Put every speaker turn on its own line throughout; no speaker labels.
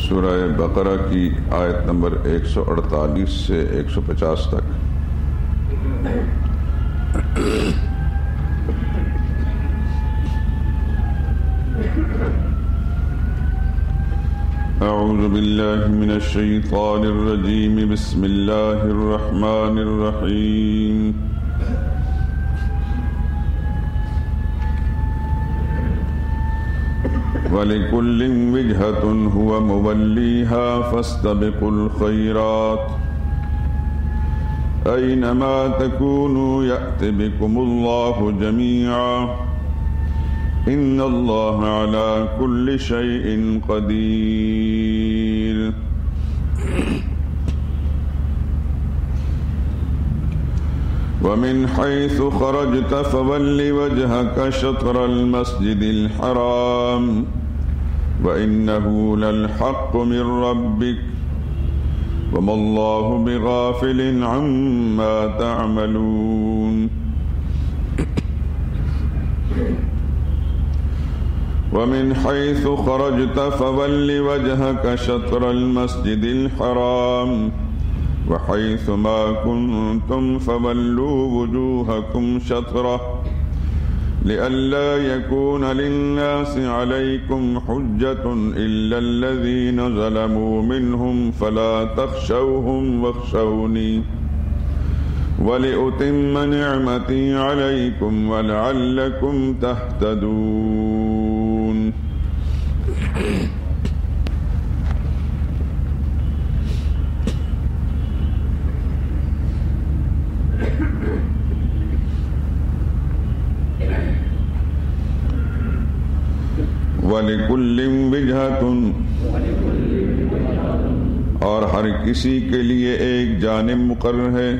سورہ بقرہ کی آیت نمبر 148 سے 150 تک۔ اعوذ باللہ من الشیطان الرجیم، بسم اللہ الرحمن الرحیم۔ وَلِكُلٍّ وِجْهَةٌ هُوَ مُوَلِّيهَا فَاسْتَبِقُوا الْخَيْرَاتِ أَيْنَمَا تَكُونُوا يَأْتِ بِكُمُ اللَّهُ جَمِيعًا إِنَّ اللَّهَ عَلَى كُلِّ شَيْءٍ قَدِيرٌ۔ ومن حيث خرجت فول وجهك شطر المسجد الحرام وإنه للحق من ربك وما الله بغافل عما تعملون۔ ومن حيث خرجت فول وجهك شطر المسجد الحرام وحيث ما كنتم فولوا وجوهكم شطرة لئلا يكون للناس عليكم حجة إلا الذين ظلموا منهم فلا تخشوهم واخشوني ولأتم نعمتي عليكم ولعلكم تهتدون۔ وَلِكُلٍّ وِجْهَةٌ، اور ہر کسی کے لیے ایک جانب مقرر ہے،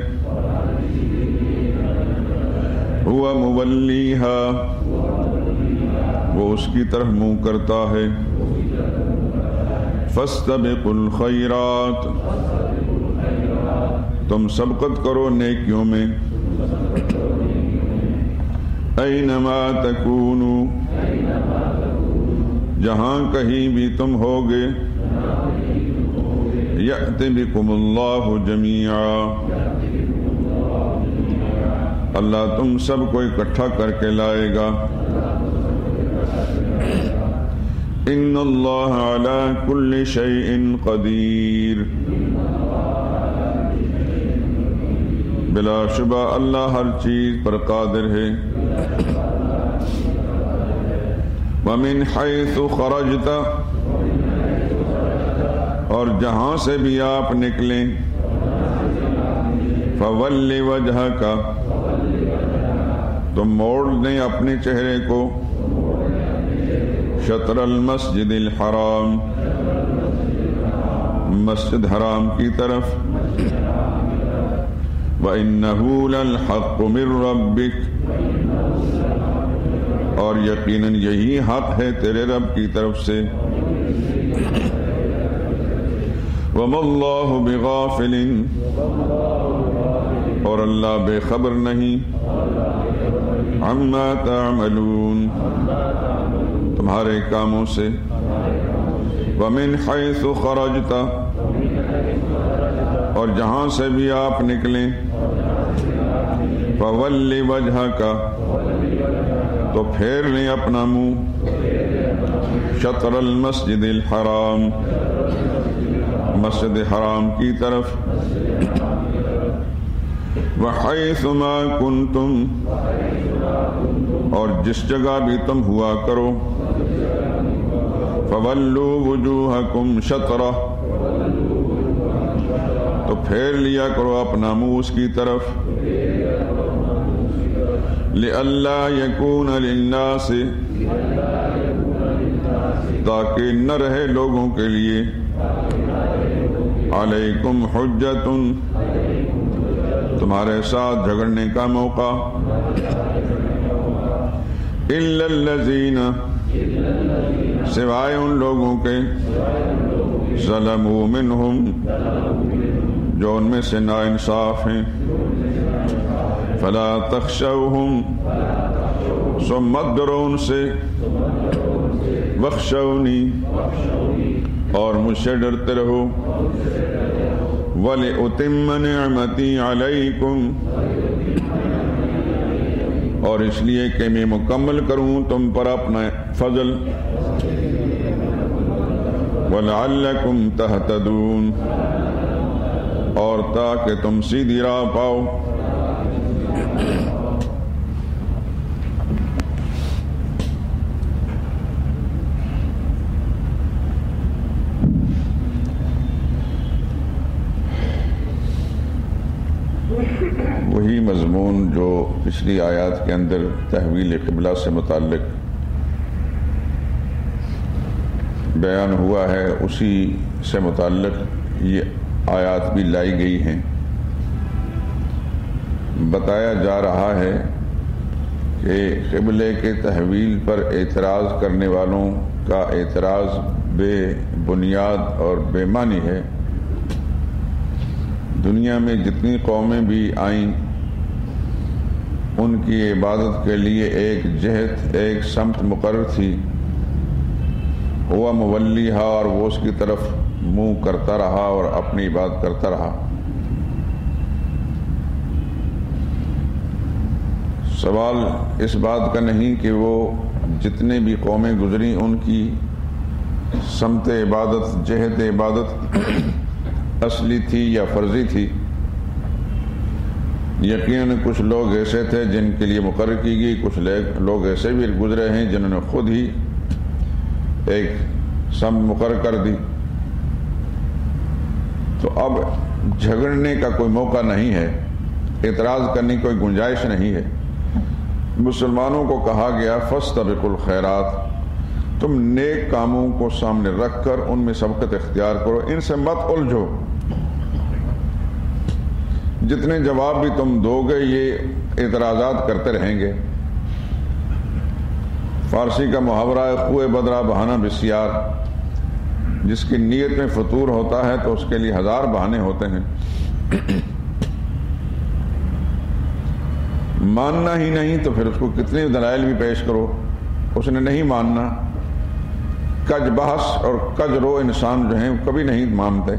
هُوَ مُوَلِّيهَا، وہ اس کی طرف منہ کرتا ہے، فَاسْتَبِقُوا الْخَيْرَاتِ، تم سبقت کرو نیکیوں میں، أَيْنَمَا تَكُونُوا، جہاں کہیں بھی تم ہوگے، یأت بکم اللہ جمیعا، اللہ تم سب کو اکٹھا کر کے لائے گا۔ ان اللہ علی کل شیء قدیر، بلا شبہ اللہ ہر چیز پر قادر ہے۔ وَمِنْ حَيْثُ خَرَجْتَ، اور جہاں سے بھی آپ نکلیں، فَوَلِّ وَجْهَكَ، تم موڑ دیں اپنے چہرے کو، شطر المسجد الحرام، مسجد حرام کی طرف، وَإِنَّهُ لَلْحَقُّ مِنْ رَبِّكَ، اور یقیناً یہی حق ہے تیرے رب کی طرف سے۔ وَمَا اللَّهُ بِغَافِلٍ، اور اللہ بے خبر نہیں، عَمَّا تَعْمَلُونَ، تمہارے کاموں سے۔ وَمِنْ حَيْثُ خَرَجْتَ، اور جہاں سے بھی آپ نکلیں، فَوَلِّ وَجْهَكَ، تو پھیر لیں اپنا منہ، شطر المسجد الحرام، مسجد حرام کی طرف، وحیث ما کنتم، اور جس جگہ بھی تم ہوا کرو، فولوا وجوہکم شطرہ، تو پھیر لیا کرو اپنا منہ اس کی طرف، لئلا یکون للناس، تاکہ نہ رہے لوگوں کے لیے، علیکم حجت، تمہارے ساتھ جھگڑنے کا موقع، الا الذین، سوائے ان لوگوں کے، ظلموا منہم، جو ان میں سے ناانصاف ہیں، فلا تخشوہم، سو مت ڈرو ان سے، وَاخْشَوْنِي اور مجھ سے ڈرتے رہو وَلِأُتِمَّ نِعْمَتِي عَلَيْكُمْ اور اس لیے کہ میں مکمل کروں تم پر اپنا فضل وَلَعَلَّكُمْ تَهْتَدُونَ اور تاکہ تم سیدھی راہ پاؤ. وہی مضمون جو پچھلی آیات کے اندر تحویل قبلہ سے متعلق بیان ہوا ہے، اسی سے متعلق یہ آیات بھی لائی گئی ہیں. بتایا جا رہا ہے کہ قبلے کے تحویل پر اعتراض کرنے والوں کا اعتراض بے بنیاد اور بے معنی ہے. دنیا میں جتنی قومیں بھی آئیں ان کی عبادت کے لیے ایک جہت، ایک سمت مقرر تھی، ہوا مولیہا، اور وہ اس کی طرف منہ کرتا رہا اور اپنی عبادت کرتا رہا. سوال اس بات کا نہیں کہ وہ جتنے بھی قومیں گزری ان کی سمت عبادت، جہت عبادت اصلی تھی یا فرضی تھی. یقیناً کچھ لوگ ایسے تھے جن کے لیے مقرر کی گئی، کچھ لوگ ایسے بھی گزرے ہیں جنہوں نے خود ہی ایک سمت مقرر کر دی. تو اب جھگڑنے کا کوئی موقع نہیں ہے، اعتراض کرنے کی کوئی گنجائش نہیں ہے. مسلمانوں کو کہا گیا فاستبقوا الخیرات، تم نیک کاموں کو سامنے رکھ کر ان میں سبقت اختیار کرو، ان سے مت الجھو. جتنے جواب بھی تم دو گے یہ اعتراضات کرتے رہیں گے. فارسی کا محاورہ ہے خوئے بدرا بہانہ بسیار، جس کی نیت میں فطور ہوتا ہے تو اس کے لیے ہزار بہانے ہوتے ہیں. ماننا ہی نہیں تو پھر اس کو کتنے دلائل بھی پیش کرو، اس نے نہیں ماننا. کج بحث اور کج رو انسان جو ہیں کبھی نہیں مانتے.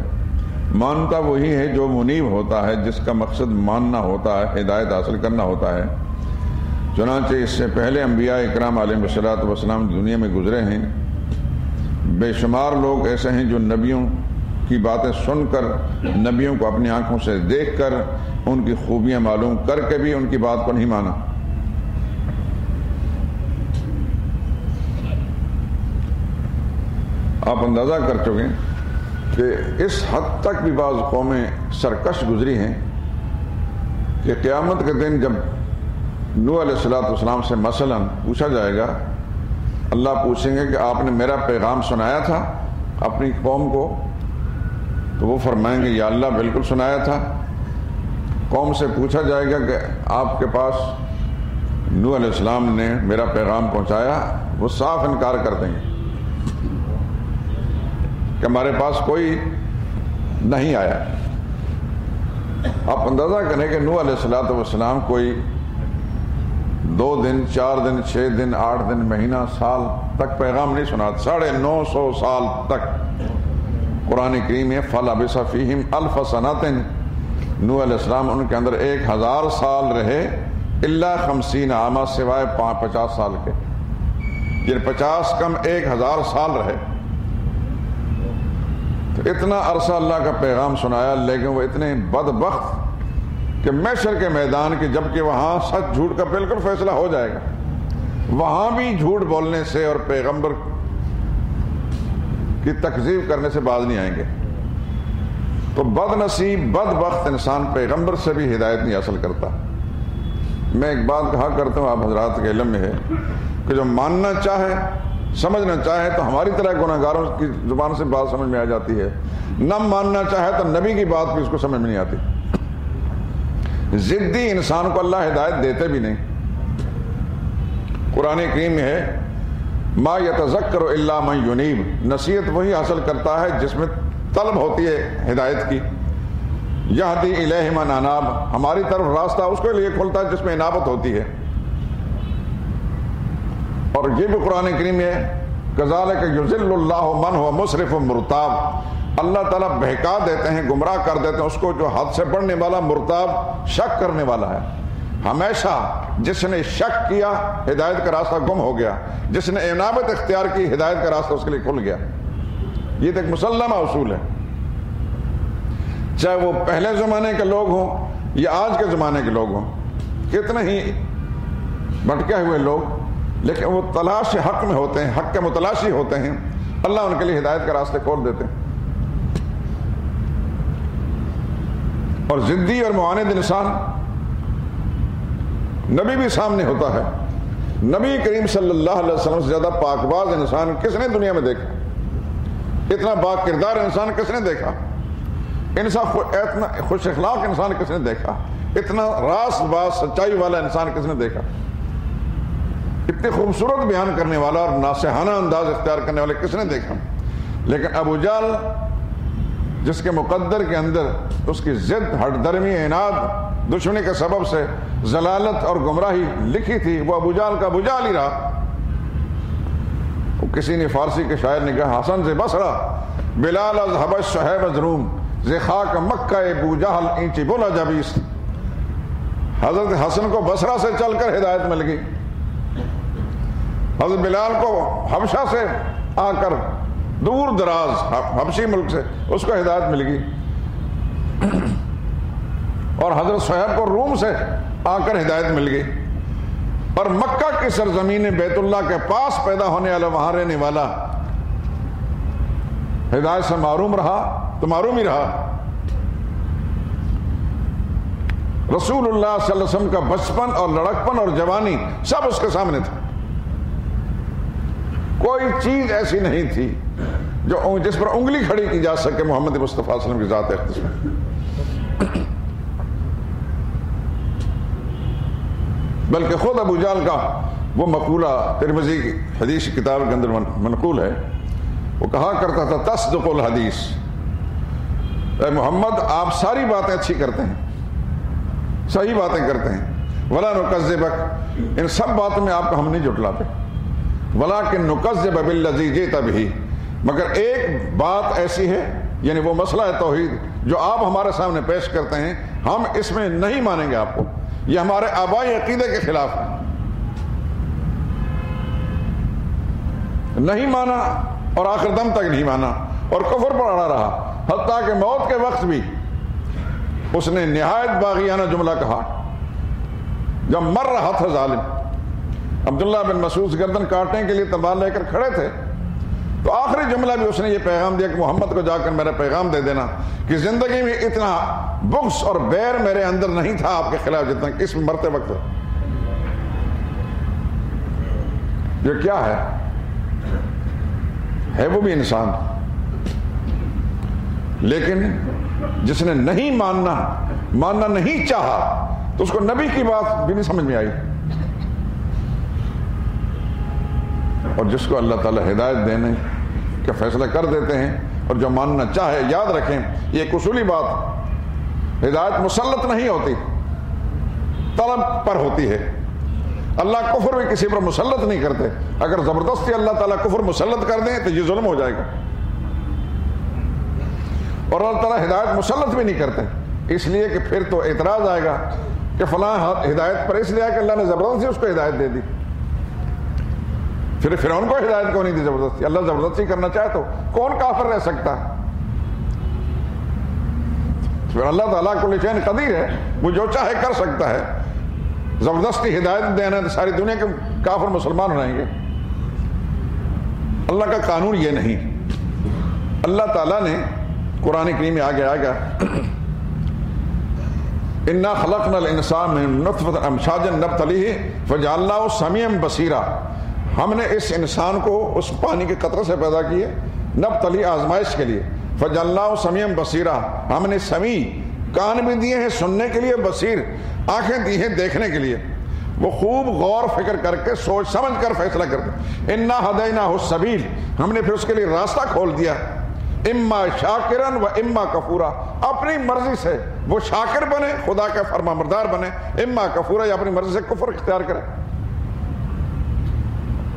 مانتا وہی ہے جو منیب ہوتا ہے، جس کا مقصد ماننا ہوتا ہے، ہدایت حاصل کرنا ہوتا ہے. چنانچہ اس سے پہلے انبیاء اکرام علیہ الصلوۃ والسلام دنیا میں گزرے ہیں. بے شمار لوگ ایسے ہیں جو نبیوں کی باتیں سن کر، نبیوں کو اپنی آنکھوں سے دیکھ کر، ان کی خوبیاں معلوم کر کے بھی ان کی بات کو نہیں مانا. آپ اندازہ کر چکے کہ اس حد تک بھی بعض قومیں سرکش گزری ہیں کہ قیامت کے دن جب نوح علیہ السلام سے مثلا پوچھا جائے گا، اللہ پوچھیں گے کہ آپ نے میرا پیغام سنایا تھا اپنی قوم کو؟ تو وہ فرمائیں گے یا اللہ بالکل سنایا تھا. قوم سے پوچھا جائے گا کہ آپ کے پاس نوح علیہ السلام نے میرا پیغام پہنچایا؟ وہ صاف انکار کر دیں گے کہ ہمارے پاس کوئی نہیں آیا. آپ اندازہ کریں کہ نوح علیہ السلام کوئی 2 دن 4 دن 6 دن 8 دن مہینہ سال تک پیغام نہیں سنا. 950 سال تک قرآن کریم ہے فَلَبِثَ فِيهِمْ أَلْفَ سَنَةٍ، نوح علیہ السلام ان کے اندر 1000 سال رہے، الا 50 عامہ سوائے 50 سال کے، یہ 50 کم 1000 سال رہے. تو اتنا عرصہ اللہ کا پیغام سنایا، لیکن وہ اتنے بدبخت کہ محشر کے میدان کے جبکہ وہاں سچ جھوٹ کا بالکل فیصلہ ہو جائے گا، وہاں بھی جھوٹ بولنے سے اور پیغمبر کی تکذیب کرنے سے باز نہیں آئیں گے. تو بد نصیب بدبخت انسان پیغمبر سے بھی ہدایت نہیں حاصل کرتا. میں ایک بات کہا کرتا ہوں، آپ حضرات کے علم میں ہے کہ جو ماننا چاہے سمجھنا چاہے تو ہماری طرح گناہگاروں کی زبان سے بات سمجھ میں آ جاتی ہے، نہ ماننا چاہے تو نبی کی بات بھی اس کو سمجھ میں نہیں آتی. ضدی انسان کو اللہ ہدایت دیتے بھی نہیں. قرآن کریم میں ہے ما یتذکر الا من ینیب، نصیحت وہی حاصل کرتا ہے جس میں طلب ہوتی ہے ہدایت کی. یہدی الیہ من اناب، ہماری طرف راستہ اس کے لیے کھلتا ہے جس میں انابت ہوتی ہے. اور یہ بھی قرآن کریم میں کذالک یضل اللہ من هو مسرف مرتاب، اللہ تعالیٰ بہکا دیتے ہیں، گمراہ کر دیتے ہیں اس کو جو حد سے بڑھنے والا، مرتاب، شک کرنے والا ہے۔ ہمیشہ جس نے شک کیا ہدایت کا راستہ گم ہو گیا، جس نے انابت اختیار کی ہدایت کا راستہ اس کے لیے کھل گیا۔ یہ تو ایک مسلمہ اصول ہے، چاہے وہ پہلے زمانے کے لوگ ہوں یا آج کے زمانے کے لوگ ہوں، کتنے ہی بھٹکے ہوئے لوگ، لیکن وہ تلاش حق میں ہوتے ہیں، حق کے متلاشی ہوتے ہیں، اللہ ان کے لیے ہدایت کے راستے کھول دیتے ہیں۔ اور ضدی اور معاند انسان نبی بھی سامنے ہوتا ہے۔ نبی کریم صلی اللہ علیہ وسلم سے زیادہ پاک باز انسان کس نے دنیا میں دیکھا؟ اتنا با کردار انسان کس نے دیکھا؟ اتنا خوش اخلاق انسان کس نے دیکھا؟ اتنا راست باز سچائی والا انسان کس نے دیکھا؟ اتنے خوبصورت بیان کرنے والا اور ناصحانہ انداز اختیار کرنے والے کس نے دیکھا؟ لیکن ابو جہل جس کے مقدر کے اندر اس کی ضد، ہٹ درمی، عناد، دشمنی کے سبب سے ضلالت اور گمراہی لکھی تھی، وہ ابو جہل کا ابو جہل ہی رہا۔ کسی نے فارسی کے شاعر نے کہا، حسن سے بصرہ بلال از حبش شہیب از روم، ز خاک مکہ ابو جہل اینچی بولا جبیس۔ حضرت حسن کو بصرہ سے چل کر ہدایت مل گئی، حضرت بلال کو حبشہ سے آ کر دور دراز حبشی ملک سے اس کو ہدایت مل گئی، اور حضرت صہیب کو روم سے آ کر ہدایت مل گئی، اور مکہ کی سرزمین بیت اللہ کے پاس پیدا ہونے والا، وہاں رہنے والا ہدایت سے محروم رہا تو محروم ہی رہا۔ رسول اللہ صلی اللہ علیہ وسلم کا بچپن اور لڑکپن اور جوانی سب اس کے سامنے تھا، کوئی چیز ایسی نہیں تھی جو جس پر انگلی کھڑی کی جا سکے محمد مصطفیٰ صلی اللہ علیہ وسلم کی ذات اقدس میں۔ بلکہ خود ابو جہل کا وہ مقولہ ترمذی کی حدیث کتاب کے اندر منقول ہے، وہ کہا کرتا تھا، تصدق الحدیث، اے محمد آپ ساری باتیں اچھی کرتے ہیں، صحیح باتیں کرتے ہیں، ولا نکذبک، ان سب باتوں میں آپ کو ہم نہیں جھٹلاتے، ولکن نکذب بالذی جئت بہ، مگر ایک بات ایسی ہے، یعنی وہ مسئلہ ہے توحید جو آپ ہمارے سامنے پیش کرتے ہیں، ہم اس میں نہیں مانیں گے آپ کو، یہ ہمارے آبائی عقیدے کے خلاف ہے۔ نہیں مانا اور آخر دم تک نہیں مانا اور کفر پر اڑا رہا، حتیٰ کہ موت کے وقت بھی اس نے نہایت باغیانہ جملہ کہا جب مر رہا تھا ظالم۔ عبداللہ بن مسعود گردن کاٹنے کے لیے تلوار لے کر کھڑے تھے، تو آخری جملہ بھی اس نے یہ پیغام دیا کہ محمد کو جا کر میرا پیغام دے دینا کہ زندگی میں اتنا بغض اور بیر میرے اندر نہیں تھا آپ کے خلاف جتنا اس مرتے وقت یہ کیا ہے وہ بھی انسان، لیکن جس نے نہیں ماننا نہیں چاہا تو اس کو نبی کی بات بھی نہیں سمجھ میں آئی، اور جس کو اللہ تعالیٰ ہدایت دینے کا فیصلہ کر دیتے ہیں اور جو ماننا چاہے، یاد رکھیں یہ ایک اصولی بات، ہدایت مسلط نہیں ہوتی، طلب پر ہوتی ہے۔ اللہ کفر بھی کسی پر مسلط نہیں کرتے، اگر زبردستی اللہ تعالیٰ کفر مسلط کر دیں تو یہ ظلم ہو جائے گا، اور اللہ تعالیٰ ہدایت مسلط بھی نہیں کرتے، اس لیے کہ پھر تو اعتراض آئے گا کہ فلاں ہدایت پر اس لیے کہ اللہ نے زبردستی اس کو ہدایت دے دی، پھر فرعون کو ہدایت کیوں نہیں دی زبردستی؟ اللہ زبردستی کرنا چاہے تو کون کافر رہ سکتا ہے؟ پھر اللہ تعالیٰ کل شیء قدیر ہے، وہ جو چاہے کر سکتا ہے، زبردستی ہدایت دینا تو ساری دنیا کے کافر مسلمان رہیں گے۔ اللہ کا قانون یہ نہیں، اللہ تعالیٰ نے قرآن کریم میں آگے آئے گا، انا خلقنا الانسان من نطفۃ امشاج نبتلیہ فجعلناہ سمیعا بصیرا، ہم نے اس انسان کو اس پانی کے قطرے سے پیدا کیے، نبتلی آزمائش کے لیے، فجعلناہ سمیعا بصیرا، ہم نے سمیع کان بھی دیے ہیں سننے کے لیے، بصیر آنکھیں دی ہیں دیکھنے کے لیے، وہ خوب غور فکر کر کے سوچ سمجھ کر فیصلہ کرتے۔ انا ہدیناہ السبیل، ہم نے پھر اس کے لیے راستہ کھول دیا، اما شاکرن و اما کفورا، اپنی مرضی سے وہ شاکر بنے، خدا کا فرما بردار بنے، اما کفورا، یا اپنی مرضی سے کفر اختیار کرے۔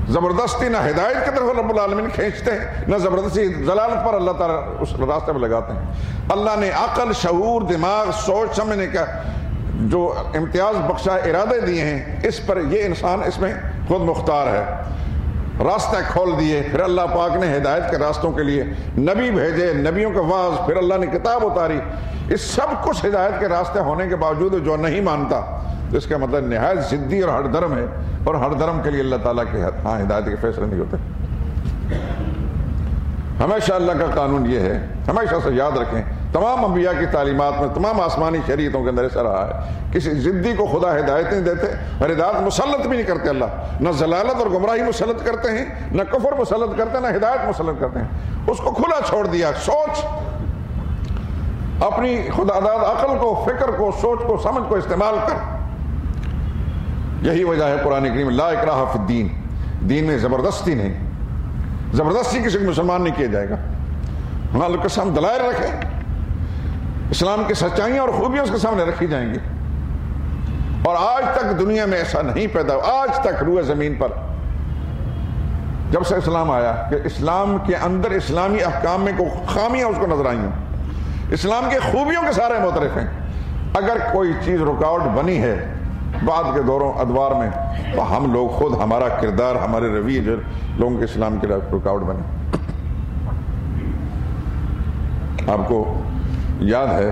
زبردستی نہ ہدایت کی طرف رب العالمین کھینچتے ہیں، نہ زبردستی ضلالت پر اللہ تعالیٰ اس راستے میں لگاتے ہیں۔ اللہ نے عقل، شعور، دماغ، سوچ سمجھنے کا جو امتیاز بخشا ارادے دیے ہیں، اس پر یہ انسان اس میں خود مختار ہے۔ راستے کھول دیے، پھر اللہ پاک نے ہدایت کے راستوں کے لیے نبی بھیجے، نبیوں کا وعظ، پھر اللہ نے کتاب اتاری۔ اس سب کچھ ہدایت کے راستے ہونے کے باوجود جو نہیں مانتا، تو اس کا مطلب نہایت ضدی اور ہر درم ہے، اور ہر درم کے لیے اللہ تعالیٰ کے ہاں ہدایت کے فیصلے نہیں ہوتے۔ ہمیشہ اللہ کا قانون یہ ہے، ہمیشہ سے یاد رکھیں، تمام انبیاء کی تعلیمات میں، تمام آسمانی شریعتوں کے اندر ایسا رہا ہے، کسی ضدی کو خدا ہدایت نہیں دیتے، اور ہدایت مسلط بھی نہیں کرتے اللہ، نہ ضلالت اور گمراہی مسلط کرتے ہیں، نہ کفر مسلط کرتے ہیں، نہ ہدایت مسلط کرتے ہیں۔ اس کو کھلا چھوڑ دیا، سوچ، اپنی خدا داد عقل کو، فکر کو، سوچ کو، سمجھ کو استعمال کر۔ یہی وجہ ہے قرآن کریم لا اکراہ فی الدین، دین میں زبردستی نہیں، زبردستی کسی کو مسلمان نہیں کیا جائے گا۔ ہم اللہ کے سامنے دلائل رکھیں، اسلام کی سچائیاں اور خوبیاں اس کے سامنے رکھی جائیں گی، اور آج تک دنیا میں ایسا نہیں پیدا ہوا، آج تک روئے زمین پر جب سے اسلام آیا، کہ اسلام کے اندر اسلامی احکام میں کوئی خامیاں اس کو نظر آئی ہیں، اسلام کی خوبیوں کے سارے معترف ہیں۔ اگر کوئی چیز رکاوٹ بنی ہے بعد کے دوروں ادوار میں، تو ہم لوگ خود، ہمارا کردار، ہمارے رویے جو لوگوں کے اسلام کے لیے رکاوٹ بنے۔ آپ کو یاد ہے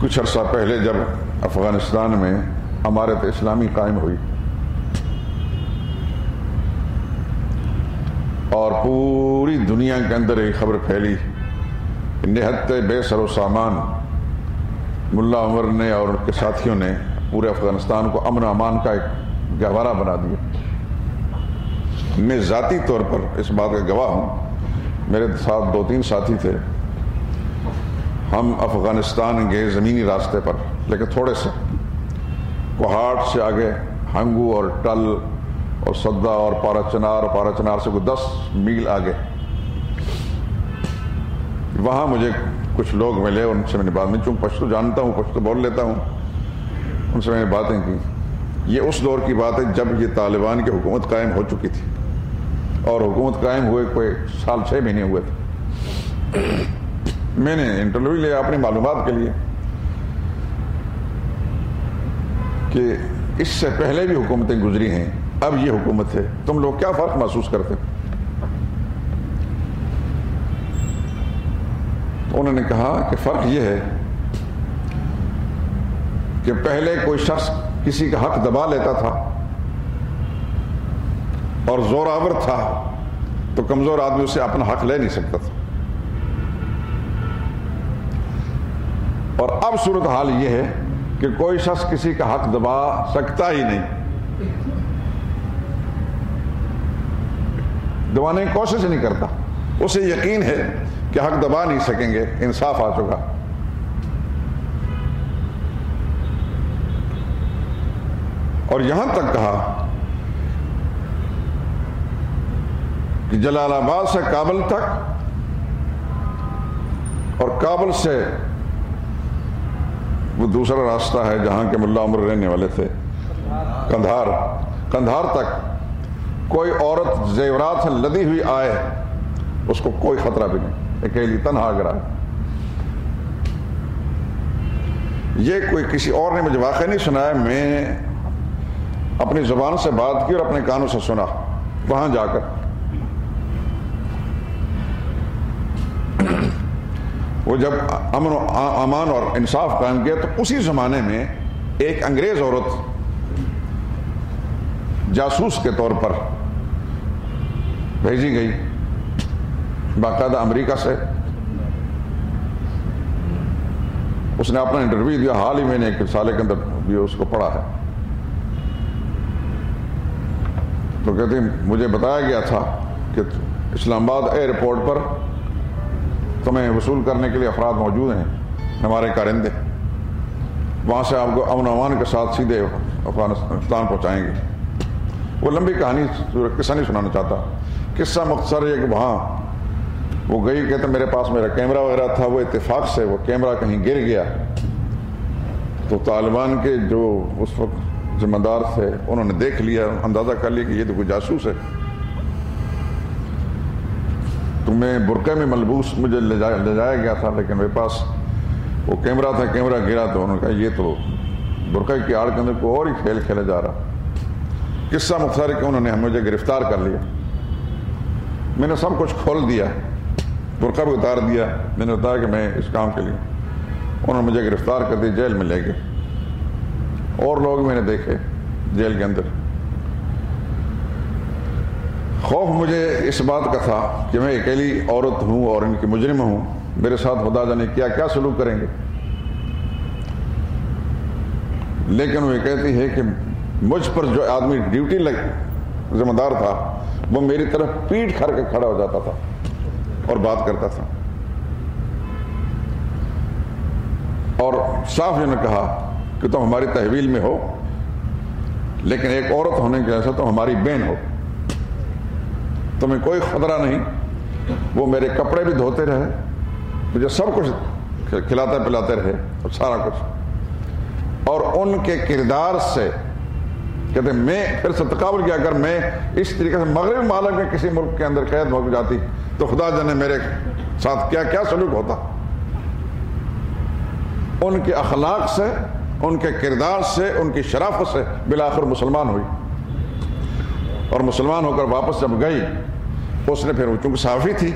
کچھ عرصہ پہلے جب افغانستان میں امارت اسلامی قائم ہوئی اور پوری دنیا کے اندر ایک خبر پھیلی، نہت بے سر و سامان ملا عمر نے اور ان کے ساتھیوں نے پورے افغانستان کو امن و امان کا ایک گہوارہ بنا دیا۔ میں ذاتی طور پر اس بات کا گواہ ہوں، میرے ساتھ 2-3 ساتھی تھے، ہم افغانستان گئے زمینی راستے پر، لیکن تھوڑے سے کوہاٹ سے آگے ہنگو اور ٹل اور سدا اور پارا چنار سے کوئی 10 میل آگے، وہاں مجھے کچھ لوگ ملے، ان سے میں نے بات میں، چونکہ پشتو جانتا ہوں، پشتو بول لیتا ہوں، ان سے میں نے باتیں کی۔ یہ اس دور کی بات ہے جب یہ طالبان کی حکومت قائم ہو چکی تھی، اور حکومت قائم ہوئے کوئی 6 سال 6 مہینے ہوئے تھے۔ میں نے انٹرویو لیا اپنی معلومات کے لیے کہ اس سے پہلے بھی حکومتیں گزری ہیں، اب یہ حکومت ہے، تم لوگ کیا فرق محسوس کرتے؟ انہوں نے کہا کہ فرق یہ ہے کہ پہلے کوئی شخص کسی کا حق دبا لیتا تھا اور زور آور تھا تو کمزور آدمی اسے اپنا حق لے نہیں سکتا تھا، اور اب صورتحال یہ ہے کہ کوئی شخص کسی کا حق دبا سکتا ہی نہیں، دبانے کی کوشش نہیں کرتا، اسے یقین ہے کہ حق دبا نہیں سکیں گے، انصاف آ چکا۔ اور یہاں تک کہا کہ جلال آباد سے کابل تک اور کابل سے وہ دوسرا راستہ ہے جہاں کے ملا عمر رہنے والے تھے، قندھار تک کوئی عورت زیورات سے لدی ہوئی آئے اس کو کوئی خطرہ بھی نہیں، اکیلی تنہا اگر آئے۔ یہ کوئی کسی اور نے مجھے واقعہ نہیں سنایا، میں اپنی زبان سے بات کی اور اپنے کانوں سے سنا وہاں جا کر۔ وہ جب امن و امان اور انصاف قائم کیا تو اسی زمانے میں ایک انگریز عورت جاسوس کے طور پر بھیجی گئی باقاعدہ امریکہ سے۔ اس نے اپنا انٹرویو دیا، حال ہی میں نے ایک رسالے کے اندر بھی اس کو پڑھا ہے، تو کہتے ہیں مجھے بتایا گیا تھا کہ اسلام آباد ایئرپورٹ پر تمہیں وصول کرنے کے لیے افراد موجود ہیں، ہمارے کارندے، وہاں سے آپ کو امن و امان کے ساتھ سیدھے افغانستان پہنچائیں گے۔ وہ لمبی کہانی قصہ نہیں سنانا چاہتا، قصہ مختصر ہے کہ وہاں وہ گئی، کہتے میرے پاس میرا کیمرہ وغیرہ تھا، وہ اتفاق سے وہ کیمرہ کہیں گر گیا تو طالبان کے جو اس وقت ذمہ دار تھے، انہوں نے دیکھ لیا، اندازہ کر لیا کہ یہ تو کوئی جاسوس ہے، تو میں برقعے میں ملبوس مجھے لے جایا گیا تھا، لیکن میرے پاس وہ کیمرہ تھا، کیمرہ گرا تو انہوں نے کہا یہ تو برقعے کی آڑ کے اندر کوئی اور ہی کھیل کھیلا جا رہا۔ قصہ مختصر کہ انہوں نے مجھے گرفتار کر لیا، میں نے سب کچھ کھول دیا، برقعہ بھی اتار دیا، میں نے بتایا کہ میں اس کام کے لیے، انہوں نے مجھے گرفتار کر دی، جیل میں لے گئے، اور لوگ میں نے دیکھے جیل کے اندر۔ خوف مجھے اس بات کا تھا کہ میں اکیلی عورت ہوں اور ان کی مجرم ہوں، میرے ساتھ خدا جانے کیا کیا سلوک کریں گے، لیکن وہ کہتی ہے کہ مجھ پر جو آدمی ڈیوٹی ذمہ دار تھا وہ میری طرف پیٹھ کر کے کھڑا ہو جاتا تھا اور بات کرتا تھا، اور صاف نے کہا کہ تم ہماری تحویل میں ہو، لیکن ایک عورت ہونے کے ایسا تم ہماری بہن ہو، تمہیں کوئی خطرہ نہیں۔ وہ میرے کپڑے بھی دھوتے رہے، مجھے سب کچھ کھلاتے پلاتے رہے اور سارا کچھ، اور ان کے کردار سے کہتے میں پھر سے تقابل کیا، اگر میں اس طریقے سے مغربی ممالک میں کسی ملک کے اندر قید ہو جاتی تو خدا جانے میرے ساتھ کیا کیا سلوک ہوتا۔ ان کے اخلاق سے، ان کے کردار سے، ان کی شرافت سے بالآخر مسلمان ہوئی، اور مسلمان ہو کر واپس جب گئی، اس نے پھر چونکہ صحافی تھی،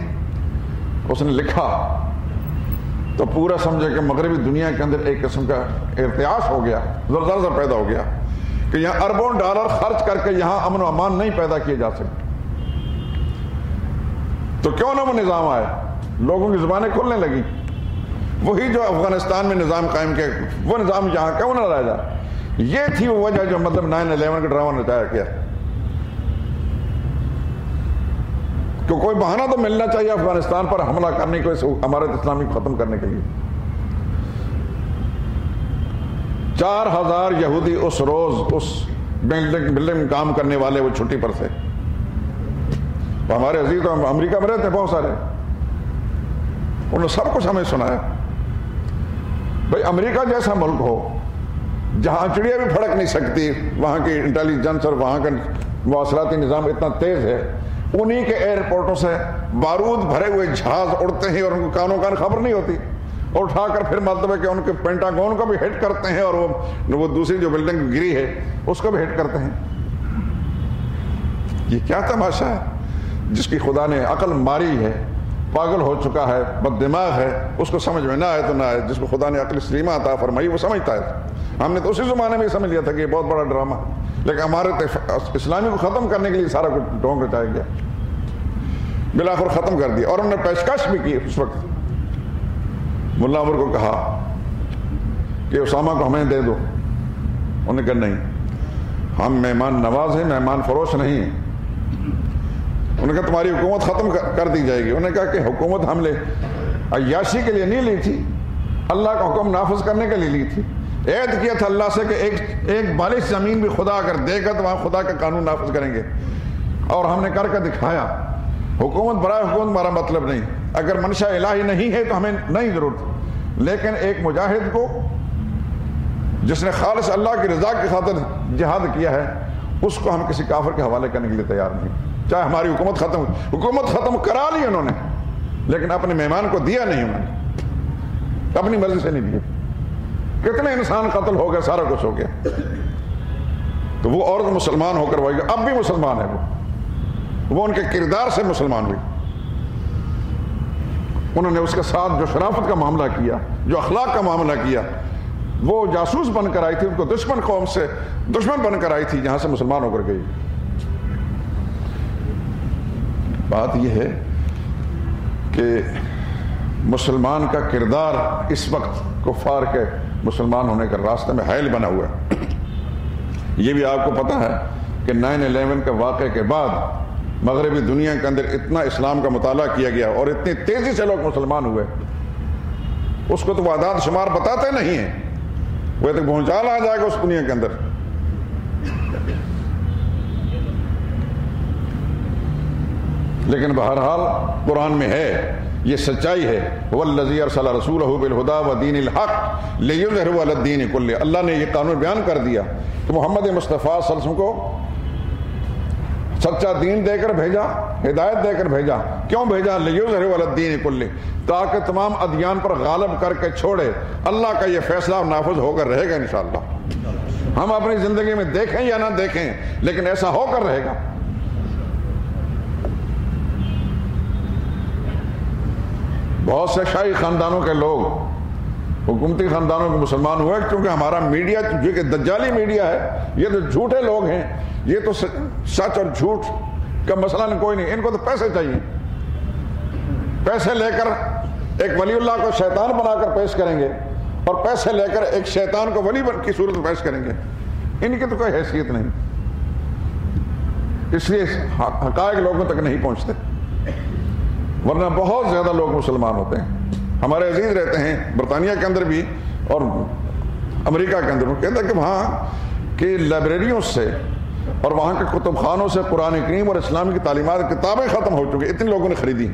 اس نے لکھا تو پورا سمجھے کہ مغربی دنیا کے اندر ایک قسم کا ارتعاش ہو گیا، زلزلہ سا پیدا ہو گیا کہ یہاں اربوں ڈالر خرچ کر کے یہاں امن و امان نہیں پیدا کیے جا سکتے، تو کیوں نہ وہ نظام آئے، لوگوں کی زبانیں کھلنے لگی، وہی جو افغانستان میں نظام قائم کیا وہ نظام یہاں کیوں نہ رہ جائے۔ یہ تھی وہ وجہ جو مطلب 9/11 کا ڈرامہ نچایا کیا، کہ کوئی بہانہ تو ملنا چاہیے افغانستان پر حملہ کرنے کو، اس امارت اسلامی کو ختم کرنے کے لیے۔ 4000 یہودی اس روز اس بلڈنگ میں کام کرنے والے وہ چھٹی پر تھے، ہمارے عزیز تو امریکہ میں رہتے بہت سارے، انہوں نے سب کچھ ہمیں سنایا۔ بھائی امریکہ جیسا ملک ہو جہاں چڑیا بھی پھڑک نہیں سکتی، وہاں کی انٹیلیجنس اور وہاں کا مواصلاتی نظام اتنا تیز ہے، انہی کے ایئرپورٹوں سے بارود بھرے ہوئے جہاز اڑتے ہیں اور ان کو کانوں کان خبر نہیں ہوتی، اور اٹھا کر پھر مطلب ہے کہ ان کے پینٹاگون کو بھی ہٹ کرتے ہیں، اور وہ دوسری جو بلڈنگ گری ہے اس کو بھی ہٹ کرتے ہیں۔ یہ کیا تماشا ہے؟ جس کی خدا نے عقل ماری ہے، پاگل ہو چکا ہے، بد دماغ ہے، اس کو سمجھ میں نہ آئے تو نہ آئے، جس کو خدا نے عقل سلیمہ عطا فرمائی وہ سمجھتا ہے۔ ہم نے تو اسی زمانے میں سمجھ لیا تھا کہ یہ بہت بڑا ڈرامہ، لیکن ہمارے اسلامی کو ختم کرنے کے لیے سارا کچھ ڈھونگ رچایا گیا، بالآخر ختم کر دیا۔ اور انہوں نے پیشکش بھی کی اس وقت، ملا عمر کو کہا کہ اسامہ کو ہمیں دے دو، انہوں نے کہا نہیں، ہم مہمان نواز ہیں، مہمان فروش نہیں ہیں۔ انہوں نے کہا تمہاری حکومت ختم کر دی جائے گی۔ انہوں نے کہا کہ حکومت ہم نے عیاشی کے لیے نہیں لی تھی، اللہ کا حکم نافذ کرنے کے لیے لی تھی، عہد کیا تھا اللہ سے کہ ایک بالش زمین بھی خدا اگر دے گا تو وہاں خدا کا قانون نافذ کریں گے، اور ہم نے کر کے دکھایا۔ حکومت برائے حکومت ہمارا مطلب نہیں، اگر منشا الہی نہیں ہے تو ہمیں نہیں ضرورت، لیکن ایک مجاہد کو جس نے خالص اللہ کی رضا کی خاطر جہاد کیا ہے، اس کو ہم کسی کافر کے حوالے کرنے کے لیے تیار نہیں، چاہے ہماری حکومت ختم کرا لی انہوں نے، لیکن اپنے مہمان کو دیا نہیں، انہوں نے اپنی مرضی سے نہیں دیا۔ کتنے انسان قتل ہو گئے، سارا کچھ ہو گیا، تو وہ عورت مسلمان ہو کر وہی اب بھی مسلمان ہے، وہ ان کے کردار سے مسلمان ہوئی۔ انہوں نے اس کے ساتھ جو شرافت کا معاملہ کیا، جو اخلاق کا معاملہ کیا، وہ جاسوس بن کر آئی تھی، ان کو دشمن قوم سے دشمن بن کر آئی تھی، جہاں سے مسلمان ہو کر گئی۔ بات یہ ہے کہ مسلمان کا کردار اس وقت کفار کے مسلمان ہونے کے راستے میں حائل بنا ہوا ہے۔ یہ بھی آپ کو پتہ ہے کہ 9/11 کے واقعے کے بعد مغربی دنیا کے اندر اتنا اسلام کا مطالعہ کیا گیا اور اتنی تیزی سے لوگ مسلمان ہوئے، اس کو تو وہ اعداد شمار بتاتے نہیں ہیں، وہ تک بھونچال آ جائے گا اس دنیا کے اندر۔ لیکن بہرحال قرآن میں ہے یہ سچائی ہے. والذی ارسل رسولہ بالہدی ودین الحق لیظہرہ علی الدین کلہ. اللہ نے یہ قانون بیان کر دیا کہ محمد مصطفیٰ صلی اللہ علیہ وسلم کو سچا دین دے کر بھیجا, ہدایت دے کر بھیجا. کیوں بھیجا؟ لیظہرہ علی الدین کلہ, تاکہ تمام ادیان پر غالب کر کے چھوڑے. اللہ کا یہ فیصلہ نافذ ہو کر رہے گا انشاءاللہ. ہم اپنی زندگی میں دیکھیں یا نہ دیکھیں, لیکن ایسا ہو کر رہے گا. بہت سے شاہی خاندانوں کے لوگ, حکومتی خاندانوں کے مسلمان ہوئے کیونکہ ہمارا میڈیا جو کہ دجالی میڈیا ہے, یہ تو جھوٹے لوگ ہیں. یہ تو سچ اور جھوٹ کا مسئلہ کوئی نہیں, ان کو تو پیسے چاہیے. پیسے لے کر ایک ولی اللہ کو شیطان بنا کر پیش کریں گے, اور پیسے لے کر ایک شیطان کو ولی کی صورت میں پیش کریں گے. ان کی تو کوئی حیثیت نہیں, اس لیے حقائق لوگوں تک نہیں پہنچتے. ورنہ بہت زیادہ لوگ مسلمان ہوتے ہیں. ہمارے عزیز رہتے ہیں برطانیہ کے اندر بھی اور امریکہ کے اندر. وہ کہتا ہے کہ وہاں کی لائبریریوں سے اور وہاں کے کتب خانوں سے قرآن کریم اور اسلام کی تعلیمات کتابیں ختم ہو چکی, اتنے لوگوں نے خریدی.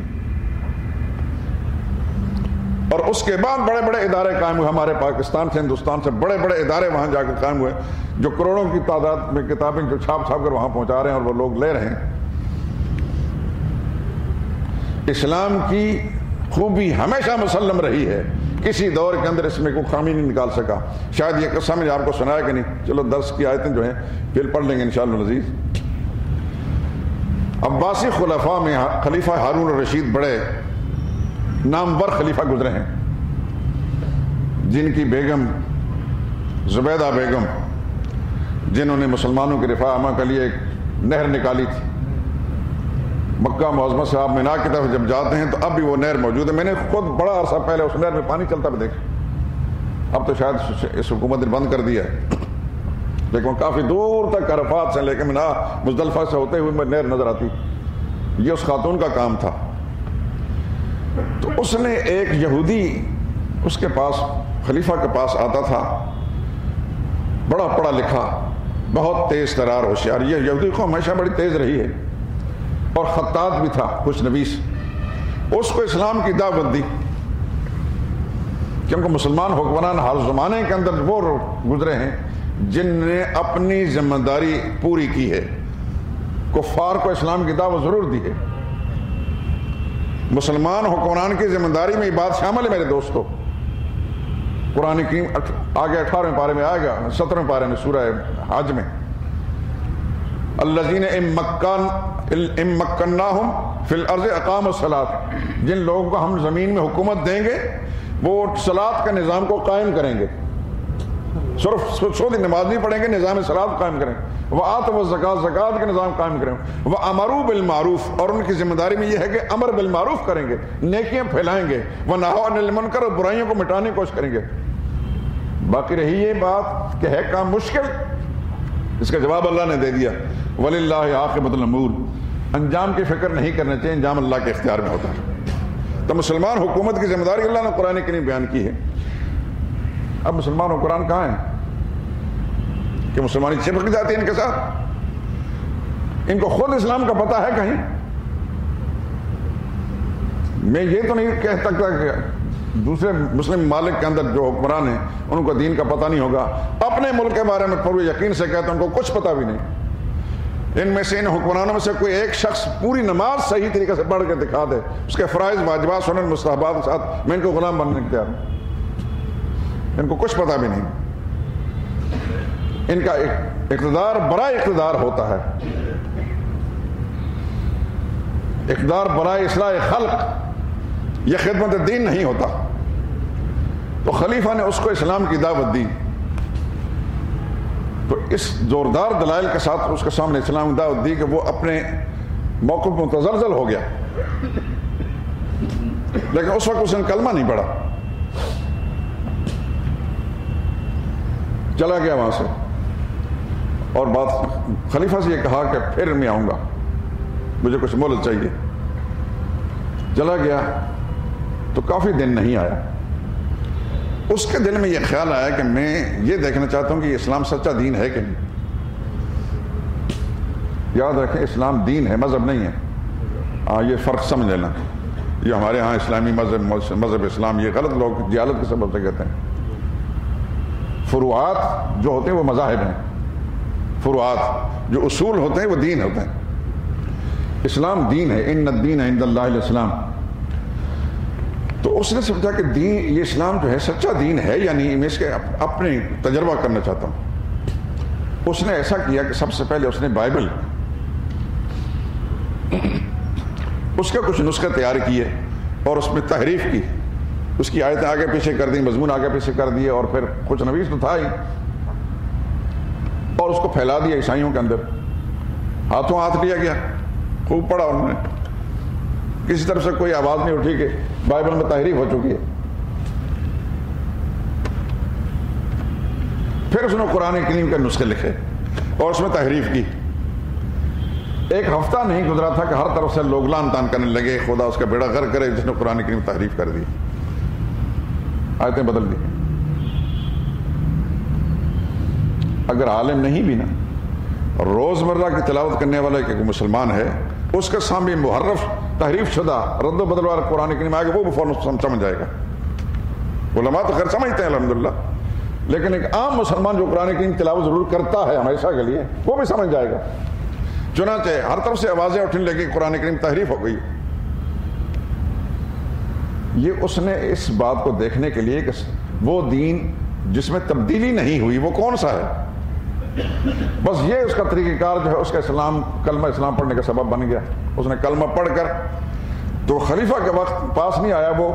اور اس کے بعد بڑے بڑے ادارے قائم ہوئے ہمارے پاکستان سے, ہندوستان سے بڑے بڑے ادارے وہاں جا کے قائم ہوئے, جو کروڑوں کی تعداد میں کتابیں جو چھاپ کر وہاں پہنچا رہے ہیں, اور وہ لوگ لے رہے ہیں. اسلام کی خوبی ہمیشہ مسلم رہی ہے, کسی دور کے اندر اس میں کوئی خامی نہیں نکال سکا. شاید یہ قصہ میں آپ کو سنایا کہ نہیں, چلو درس کی آیتیں جو ہیں پھر پڑھ لیں گے انشاءاللہ العزیز. عباسی خلفاء میں خلیفہ ہارون الرشید بڑے نامور خلیفہ گزرے ہیں, جن کی بیگم زبیدہ بیگم, جنہوں نے مسلمانوں کے رفاع عامہ کے لیے ایک نہر نکالی تھی. مکہ معظمہ سے آپ مینا کی طرف جب جاتے ہیں تو اب بھی وہ نہر موجود ہے. میں نے خود بڑا عرصہ پہلے اس نہر میں پانی چلتا بھی دیکھا. اب تو شاید اس حکومت نے بند کر دیا ہے, لیکن وہ کافی دور تک عرفات سے لے کے مینا مزدلفہ سے ہوتے ہوئے نہر نظر آتی. یہ اس خاتون کا کام تھا. تو اس نے ایک یہودی اس کے پاس, خلیفہ کے پاس آتا تھا, بڑا پڑھا لکھا, بہت تیز ترار ہوشیار. یہ یہودی کو ہمیشہ بڑی تیز رہی ہے اور خطاط بھی تھا, خوش نویس. اس کو اسلام کی دعوت دی, کیونکہ مسلمان حکمران ہر زمانے کے اندر وہ گزرے ہیں جن نے اپنی ذمہ داری پوری کی ہے. کفار کو اسلام کی دعوت ضرور دی ہے. مسلمان حکمران کی ذمہ داری میں یہ بات شامل ہے میرے دوستو. قرآن کریم آگے 18ویں پارے میں آئے گا, 17ویں پارے میں سورہ حج میں, الذین ان مکناہم فی الارض اقاموا الصلاۃ, جن لوگوں کو ہم زمین میں حکومت دیں گے وہ صلاۃ کے نظام کو قائم کریں گے. صرف سودی نماز نہیں پڑھیں گے, نظام صلاۃ قائم کریں. وآتوا الزکاۃ, زکوٰۃ کے نظام قائم کریں. وامروا بالمعروف, اور ان کی ذمہ داری میں یہ ہے کہ امر بالمعروف کریں گے, نیکیاں پھیلائیں گے. ونہوا عن المنکر, اور برائیوں کو مٹانے کی کوشش کریں گے. باقی رہی یہ بات کہ ہے کام مشکل, اس کا جواب اللہ نے دے دیا. وَلِلَّهِ عَاقِبَةُ الْأُمُورِ, انجام کی فکر نہیں کرنا چاہیے, انجام اللہ کے اختیار میں ہوتا ہے. تو مسلمان حکومت کی ذمہ داری اللہ نے قرآن کریم بیان کی ہے. اب مسلمان حکمران کہاں ہیں کہ مسلمانی چپک جاتی ہے ان کے ساتھ؟ ان کو خود اسلام کا پتہ ہے کہیں؟ میں یہ تو نہیں کہہ سکتا کہ دوسرے مسلم ممالک کے اندر جو حکمران ہیں ان کو دین کا پتہ نہیں ہوگا. اپنے ملک کے بارے میں پورے یقین سے کہتے ہیں ان کو کچھ پتہ بھی نہیں. ان میں سے, ان حکمرانوں میں سے کوئی ایک شخص پوری نماز صحیح طریقے سے پڑھ کے دکھا دے, اس کے فرائض واجبات سنن مستحبات کے ساتھ, میں ان کو غلام بننے کے تیار ہوں. ان کو کچھ پتہ بھی نہیں. ان کا اقتدار برائے اقتدار ہوتا ہے, اقتدار برائے اصلاح خلق, یہ خدمت دین نہیں ہوتا. تو خلیفہ نے اس کو اسلام کی دعوت دی, تو اس زوردار دلائل کے ساتھ اس کے سامنے اسلام کی دعوت دی کہ وہ اپنے موقف میں متزلزل ہو گیا. لیکن اس وقت اس نے کلمہ نہیں پڑھا, چلا گیا وہاں سے, اور بات خلیفہ سے یہ کہا کہ پھر میں آؤں گا, مجھے کچھ مہلت چاہیے. چلا گیا تو کافی دن نہیں آیا. اس کے دل میں یہ خیال آیا کہ میں یہ دیکھنا چاہتا ہوں کہ اسلام سچا دین ہے کہ نہیں. یاد رکھیں, اسلام دین ہے, مذہب نہیں ہے. یہ فرق سمجھ لینا. یہ ہمارے ہاں اسلامی مذہب اسلام، یہ غلط لوگ جہالت کے سبب سے کہتے ہیں۔ فروعات جو ہوتے ہیں وہ مذاہب ہیں، فروعات جو اصول ہوتے ہیں وہ دین ہوتے ہیں۔ اسلام دین ہے، ان الدین عند اللہ الاسلام۔ تو اس نے سمجھا کہ دین، یہ اسلام جو ہے سچا دین ہے یا نہیں، میں اس کے اپنے تجربہ کرنا چاہتا ہوں۔ اس نے ایسا کیا کہ سب سے پہلے اس نے بائبل، اس کے کچھ نسخے تیار کیے اور اس میں تحریف کی، اس کی آیتیں آگے پیچھے کر دیں، مضمون آگے پیچھے کر دیے، اور پھر کچھ نویس تو تھا ہی، اور اس کو پھیلا دیا عیسائیوں کے اندر۔ ہاتھوں ہاتھ لیا گیا، خوب پڑھا انہوں نے، کسی طرف سے کوئی آواز نہیں اٹھی کہ بائبل میں تحریف ہو چکی ہے۔ پھر اس نے قرآن کریم کے نسخے لکھے اور اس میں تحریف کی۔ ایک ہفتہ نہیں گزرا تھا کہ ہر طرف سے لوگ لعن طعن کرنے لگے، خدا اس کا بیڑا غرق کرے جس نے قرآن کریم تحریف کر دی، آیتیں بدل دی۔ اگر عالم نہیں بھی نا، روزمرہ کی تلاوت کرنے والا کہ مسلمان ہے، اس کے سامنے محرف تحریف شدہ رد و بدل والا قرآن کریم آگے، وہ بھی فوراً سمجھ جائے گا۔ علماء تو خیر سمجھتے ہیں الحمدللہ، لیکن ایک عام مسلمان جو قرآن کریم تلاوت ضرور کرتا ہے ہمیشہ کے لیے، وہ بھی سمجھ جائے گا۔ چنانچہ ہر طرف سے آوازیں اٹھنے لگی، قرآن کریم تحریف ہو گئی۔ یہ اس نے اس بات کو دیکھنے کے لیے کہ وہ دین جس میں تبدیلی نہیں ہوئی وہ کون سا ہے، بس یہ اس کا طریقہ کار جو ہے اس کا اسلام، کلمہ اسلام پڑھنے کا سبب بن گیا۔ اس نے کلمہ پڑھ کر تو خلیفہ کے وقت پاس نہیں آیا، وہ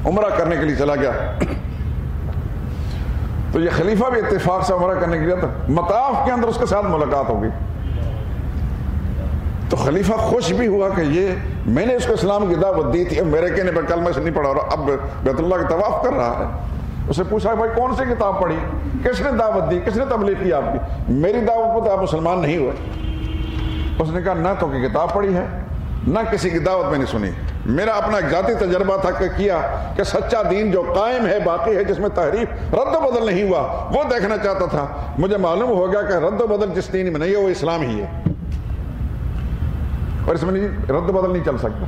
عمرہ کرنے کے لیے چلا گیا، تو یہ خلیفہ بھی اتفاق سے عمرہ کرنے کے لیے تھا، مطاف کے اندر اس کے ساتھ ملاقات ہو گئی۔ تو خلیفہ خوش بھی ہوا کہ یہ میں نے اس کو اسلام کی دعوت دی تھی، اب میرے کہنے پر کلمہ سے نہیں پڑھا اور اب بیت اللہ کا طواف کر رہا ہے۔ اس سے پوچھا بھائی کون سی کتاب پڑھی، کس نے دعوت دی، کس نے تبلیغ کی آپ کی، میری دعوت پر تو آپ مسلمان نہیں ہوئے۔ اس نے کہا نہ تو کہ کتاب پڑھی ہے، نہ کسی کی دعوت میں نے سنی، میرا اپنا ایک ذاتی تجربہ تھا کہ کیا کہ سچا دین جو قائم ہے، باقی ہے، جس میں تحریف رد و بدل نہیں ہوا، وہ دیکھنا چاہتا تھا۔ مجھے معلوم ہو گیا کہ رد و بدل جس دین میں نہیں ہے وہ اسلام ہی ہے، اور اس میں رد و بدل نہیں چل سکتا۔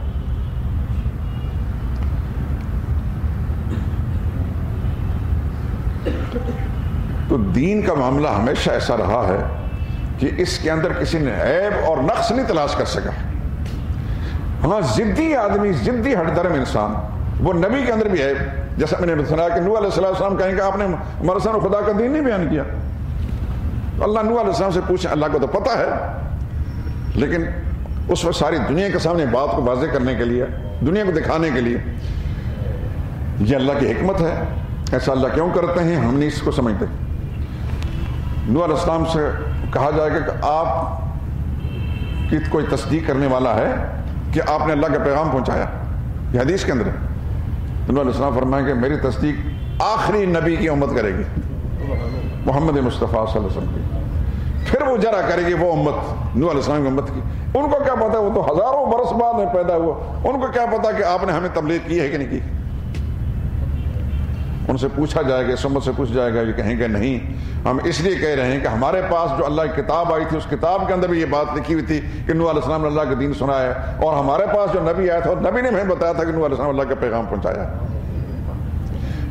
تو دین کا معاملہ ہمیشہ ایسا رہا ہے کہ اس کے اندر کسی نے عیب اور نقص نہیں تلاش کر سکا۔ ہاں ضدی آدمی، ضدی ہٹ درم انسان، وہ نبی کے اندر بھی ہے، جیسا میں نے سنا کہ نوح علیہ السلام کہیں کہ آپ نے ہمارے سامنے خدا کا دین نہیں بیان کیا۔ اللہ نوح علیہ السلام سے پوچھیں، اللہ کو تو پتہ ہے، لیکن اس میں ساری دنیا کے سامنے بات کو واضح کرنے کے لیے، دنیا کو دکھانے کے لیے، یہ اللہ کی حکمت ہے، ایسا اللہ کیوں کرتے ہیں ہم نہیں اس کو سمجھتے۔ نوح علیہ السلام سے کہا جائے گا کہ آپ کی کوئی تصدیق کرنے والا ہے کہ آپ نے اللہ کا پیغام پہنچایا، یہ حدیث کے اندر ہے۔ تو نوح علیہ السلام فرمائیں کہ میری تصدیق آخری نبی کی امت کرے گی، محمد مصطفیٰ صلی اللہ علیہ وسلم کی، پھر وہ جرا کرے گی وہ امت نوح علیہ السلام کی امت کی۔ ان کو کیا پتا، وہ تو ہزاروں برس بعد میں پیدا ہوا، ان کو کیا پتا کہ آپ نے ہمیں تبلیغ کی ہے کہ نہیں کی۔ ان سے پوچھا جائے گا، اس امت سے پوچھ جائے گا، یہ کہیں گے نہیں، ہم اس لیے کہہ رہے ہیں کہ ہمارے پاس جو اللہ کی کتاب آئی تھی اس کتاب کے اندر بھی یہ بات لکھی ہوئی تھی کہ نوح علیہ السلام نے اللہ کا دین سنا ہے، اور ہمارے پاس جو نبی آیا تھا نبی نے ہمیں بتایا تھا کہ نوح علیہ السلام اللہ کا پیغام پہنچایا۔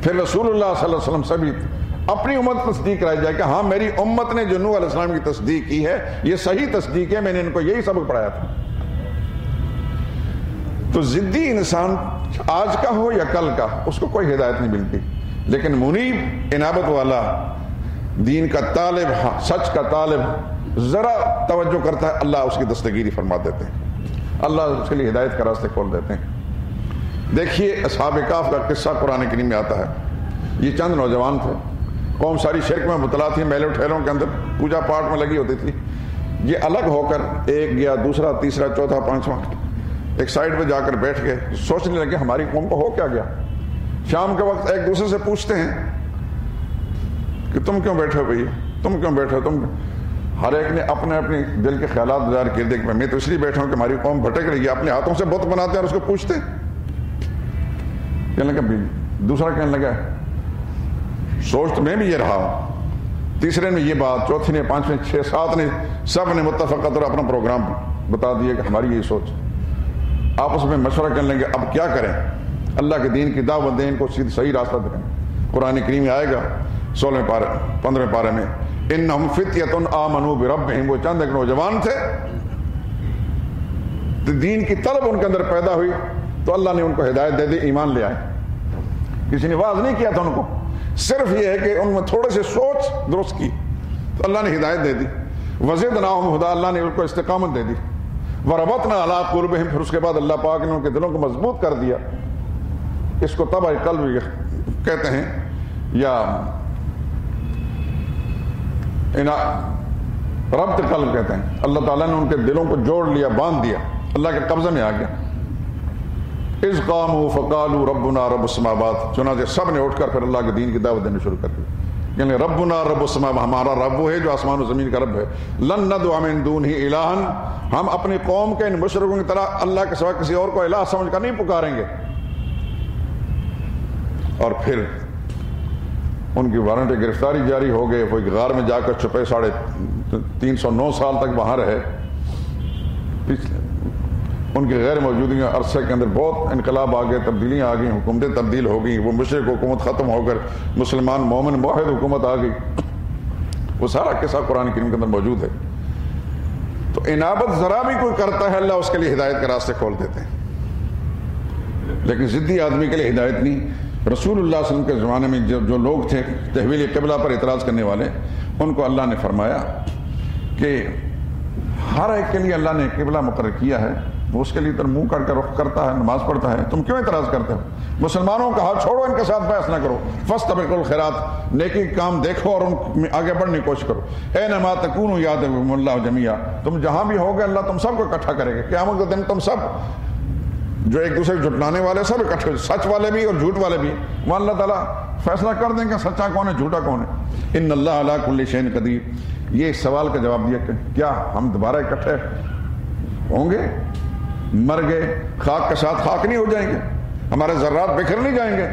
پھر رسول اللہ صلی اللہ علیہ وسلم سے بھی اپنی امت تصدیق کرائی جائے کہ ہاں میری امت نے جو نوح علیہ السلام کی تصدیق کی ہے یہ صحیح تصدیق ہے، میں نے ان کو یہی سبق پڑھایا تھا۔ تو ضدی انسان آج کا ہو یا کل کا، اس کو کوئی ہدایت نہیں ملتی، لیکن منیب، انابت والا، دین کا طالب، سچ کا طالب ذرا توجہ کرتا ہے، اللہ اس کی دستگیری فرما دیتے ہیں، اللہ اس کے لیے ہدایت کا راستے کھول دیتے ہیں۔ دیکھیے اصحاب کہف کا قصہ قرآن کریم میں آتا ہے۔ یہ چند نوجوان تھے، قوم ساری شرک میں مبتلا تھی، میلوں ٹھیلوں کے اندر پوجا پاٹ میں لگی ہوتی تھی۔ یہ الگ ہو کر ایک گیا، دوسرا، تیسرا، چوتھا، پانچواں، ایک سائڈ پہ جا کر بیٹھ کے سوچنے لگے ہماری قوم کو ہو کیا گیا۔ شام کے وقت ایک دوسرے سے پوچھتے ہیں کہ تم کیوں بیٹھے ہو بھائی، تم کیوں بیٹھے ہو، تم، ہر ایک نے اپنے اپنے دل کے خیالات ظاہر کیے، دیکھ میں تو اس لیے بیٹھا ہوں کہ ہماری قوم بھٹک رہی ہے، اپنے ہاتھوں سے بت بناتے ہیں اور اس کو پوچھتے ہیں۔ کہنے لگا دوسرا کہنے لگا سوچ تو میں بھی یہ رہا ہوں، تیسرے نے یہ بات، چوتھے نے، پانچویں، چھ، سات نے، سب نے متفقہ طور اپنا پروگرام بتا دیا کہ ہماری یہی سوچ۔ آپس میں مشورہ کر لیں گے اب کیا کریں، اللہ کے دین کی دعوت دیں، ان کو صحیح راستہ دکھائیں۔ قرآن کریم میں آئے گا 16 پارے 15 پارے میں انہم فتیۃ آمنوا بربہم، وہ چند ایک نوجوان تھے، دین کی طلب ان کے اندر پیدا ہوئی تو اللہ نے ان کو ہدایت دے دی، ایمان لے آئے۔ کسی نے واز نہیں کیا تھا ان کو، صرف یہ ہے کہ ان میں تھوڑے سے سوچ درست کی تو اللہ نے ہدایت دے دی۔ وزدناہم ہدی، اللہ نے ان کو استقامت دے دی۔ وربطنا علی قلوبہم، پھر اس کے بعد اللہ پاک نے ان کے دلوں کو مضبوط کر دیا۔ اس کو طبع قلب کہتے ہیں یا ربط قلب کہتے ہیں۔ اللہ تعالیٰ نے ان کے دلوں کو جوڑ لیا، باندھ دیا، اللہ کے قبضے میں آ گیا۔ اذ قاموا فقالوا ربنا رب السماوات، چنانچہ سب نے اٹھ کر پھر اللہ کے دین کی دعوت دینا شروع کر دی، یعنی ربنا رب السماوات، ہمارا رب وہ ہے جو آسمان و زمین کا رب ہے۔ لن ندعو من دونہ الہا، ہم اپنی قوم کے ان مشرکوں کی طرح اللہ کے سوا کسی اور کو الہ سمجھ کر نہیں پکاریں گے۔ اور پھر ان کی وارنٹ گرفتاری جاری ہو گئے، وہ غار میں جا کر چھپے، 309 سال تک وہاں رہے۔ ان کی غیر موجودگی عرصے کے اندر بہت انقلاب آ گئے، تبدیلیاں آ گئیں، حکومتیں تبدیل ہو گئیں، وہ مشرک حکومت ختم ہو کر مسلمان مومن موحد حکومت آ گئی۔ وہ سارا قصہ قرآن کریم کے اندر موجود ہے۔ تو انابت ذرا بھی کوئی کرتا ہے اللہ اس کے لیے ہدایت کے راستے کھول دیتے ہیں، لیکن ضدی آدمی کے لیے ہدایت نہیں۔ رسول اللہ صلی اللہ علیہ وسلم کے زمانے میں جو لوگ تھے تحویل قبلہ پر اعتراض کرنے والے، ان کو اللہ نے فرمایا کہ ہر ایک کے لیے اللہ نے قبلہ مقرر کیا ہے، وہ اس کے لیے منہ کر کے رخ کرتا ہے، نماز پڑھتا ہے، تم کیوں اعتراض کرتے ہو؟ مسلمانوں کا ہاتھ چھوڑو، ان کے ساتھ بحث نہ کرو، فاستبقوا الخیرات، نیکی کام دیکھو اور ان میں آگے بڑھنے کی کوشش کرو۔ اینما تکونوا یأتی بکم اللہ جمیعا، تم جہاں بھی ہوگے اللہ تم سب کو اکٹھا کرے گا۔ قیامت کے دن تم سب جو ایک دوسرے کو جھٹلانے والے سب اکٹھے، سچ والے بھی اور جھوٹ والے بھی، وہ اللہ تعالیٰ فیصلہ کر دیں گے سچا کون ہے جھوٹا کون ہے۔ ان اللہ علی کل شیء قدیر، یہ سوال کا جواب دیا کہ کیا ہم دوبارہ اکٹھے ہوں گے؟ مر گئے خاک کے ساتھ خاک نہیں ہو جائیں گے؟ ہمارے ذرات بکھر نہیں جائیں گے؟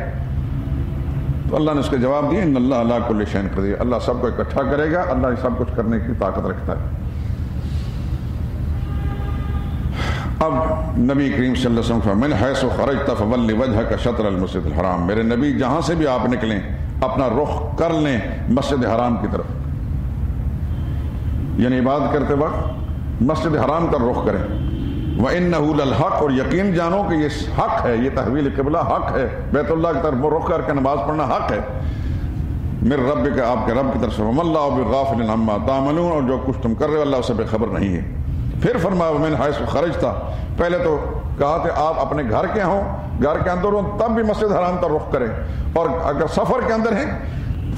تو اللہ نے اس کے جواب دیا ان اللہ علی کل شیء قدیر، اللہ سب کو اکٹھا کرے گا، اللہ سب کچھ کرنے کی طاقت رکھتا ہے۔ اب نبی کریم صلی اللہ علیہ وسلم فرمایا من حیث خرجت فول وجهک شطر المسجد الحرام، میرے نبی جہاں سے بھی آپ نکلیں اپنا رخ کر لیں مسجد حرام کی طرف، یعنی عبادت کرتے وقت مسجد حرام کا رخ کریں۔ وَإِنَّهُ لَلْحَقُ، اور یقین جانو کہ یہ حق ہے، یہ تحویل قبلہ حق ہے، بیت اللہ کی طرف رخ کر کے نماز پڑھنا حق ہے، من ربک، آپ کے رب کی طرف سے، وَمَا اللَّهُ بِغَافِلٍ عَمَّا تَعْمَلُونَ، اور جو کچھ تم کر رہے ہو اللہ اسے بے خبر نہیں ہے۔ پھر فرمایا من حیث خرجت، پہلے تو کہا کہ آپ اپنے گھر کے ہوں، گھر کے اندر ہوں، تب بھی مسجد حرام کا رخ کریں، اور اگر سفر کے اندر ہیں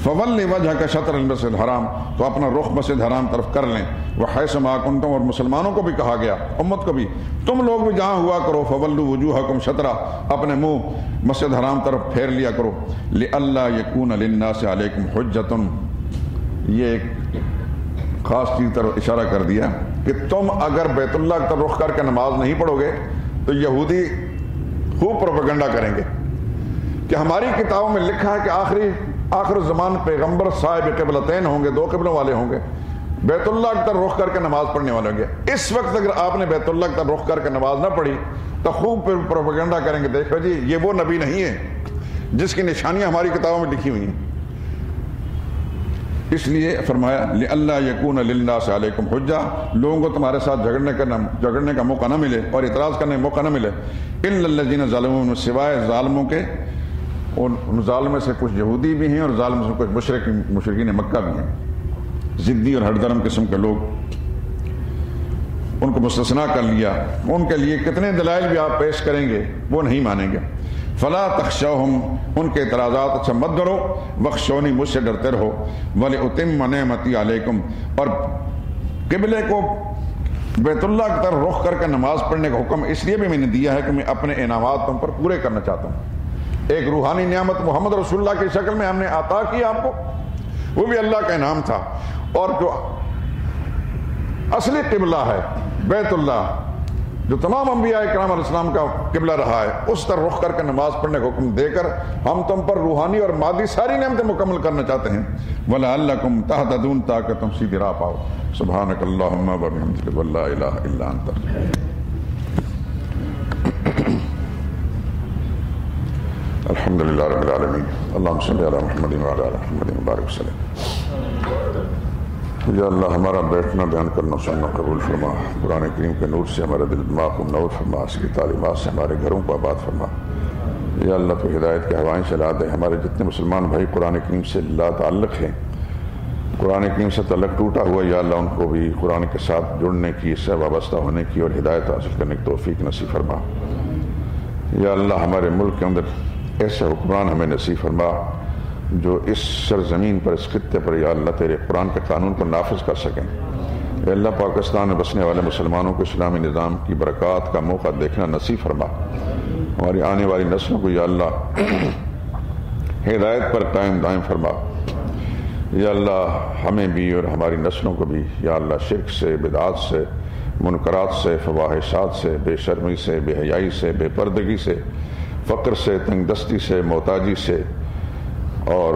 فول وجهک شطر المسجد الحرام، تو اپنا رخ مسجد حرام طرف کر لیں۔ وحیث ما کنتم، اور مسلمانوں کو بھی کہا گیا، امت کو بھی، تم لوگ بھی جہاں ہوا کرو فولوا وجوہکم شطرا، اپنے منہ مسجد حرام طرف پھیر لیا کرو، لئلا یکون للناس علیکم حجۃ، یہ ایک خاص چیز طرف اشارہ کر دیا کہ تم اگر بیت اللہ کی طرف رخ کر کے نماز نہیں پڑھو گے تو یہودی خوب پروپیگنڈا کریں گے کہ ہماری کتابوں میں لکھا ہے کہ آخر زمان پیغمبر صاحب قبلتین ہوں گے، 2 قبلوں والے ہوں گے، بیت اللہ کی طرف رخ کر کے نماز پڑھنے والے ہوں گے۔ اس وقت اگر آپ نے بیت اللہ کی طرف رخ کر کے نماز نہ پڑھی تو خوب پروپیگنڈا کریں گے، دیکھو جی یہ وہ نبی نہیں ہے جس کی نشانیاں ہماری کتابوں میں لکھی ہوئی ہیں۔ اس لیے فرمایا لئلا یکون للناس علیکم حجہ، لوگوں کو تمہارے ساتھ جھگڑنے کا موقع نہ ملے اور اعتراض کرنے کا موقع نہ ملے، الا الذین ظلموا، سوائے ظالموں کے، ان ظالم میں سے کچھ یہودی بھی ہیں اور ظالم میں سے کچھ مشرکین مکہ بھی ہیں، ضدی اور ہٹ درم قسم کے لوگ، ان کو مستثنا کر لیا، ان کے لیے کتنے دلائل بھی آپ پیش کریں گے وہ نہیں مانیں گے۔ فلا تخشوہم، ان کے اعتراضات اچھا مت ڈرو، وخشونی، مجھ سے ڈرتے رہو، ولأتم نعمتی علیکم، اور قبلے کو بیت اللہ کی طرف رخ کر کے نماز پڑھنے کا حکم اس لیے بھی میں نے دیا ہے کہ میں اپنے انعامات تم پر پورے کرنا چاہتا ہوں۔ ایک روحانی نعمت محمد رسول اللہ کی شکل میں ہم نے عطا کی آپ کو، وہ بھی اللہ کا انعام تھا، اور جو اصلی قبلہ ہے بیت اللہ، جو تمام انبیاء کرام علیہ السلام کا قبلہ رہا ہے، اس طرح رخ کر کے نماز پڑھنے کا حکم دے کر ہم تم پر روحانی اور مادی ساری نعمتیں مکمل کرنا چاہتے ہیں۔ وَلَعَلَّكُمْ تَهْتَدُونَ، تاکہ تم سیدھی راہ پاؤ۔ سبحانک اللہم وبحمدک، ولا الہ الا انت۔ الحمدللہ رب العالمین اللہم صلی علی محمد وعلی آل محمد وبارک وسلم۔ یا اللہ ہمارا بیٹھنا بیان کرنا سننا قبول فرما، قرآن کریم کے نور سے ہمارے دل دماغ کو منور فرما، اس کی تعلیمات سے ہمارے گھروں کو آباد فرما۔ یا اللہ تو ہدایت کے ہوائیں چلا دے، ہمارے جتنے مسلمان بھائی قرآن کریم سے لا تعلق ہیں، قرآن کریم سے تعلق ٹوٹا ہوا، یا اللہ ان کو بھی قرآن کے ساتھ جڑنے کی، اس سے وابستہ ہونے کی اور ہدایت حاصل کرنے کی توفیق نصیب فرما۔ یا اللہ ہمارے ملک کے اندر ایسے حکمران ہمیں نصیب فرما جو اس سرزمین پر، اس خطے پر یا اللہ تیرے قرآن کے قانون کو نافذ کر سکیں۔ اے اللہ پاکستان میں بسنے والے مسلمانوں کو اسلامی نظام کی برکات کا موقع دیکھنا نصیب فرما، ہماری آنے والی نسلوں کو یا اللہ ہدایت پر قائم دائم فرما۔ یا اللہ ہمیں بھی اور ہماری نسلوں کو بھی یا اللہ شرک سے، بدعات سے، منکرات سے، فواحشات سے، بے شرمی سے، بے حیائی سے، بے پردگی سے، فقر سے، تنگ دستی سے، محتاجی سے اور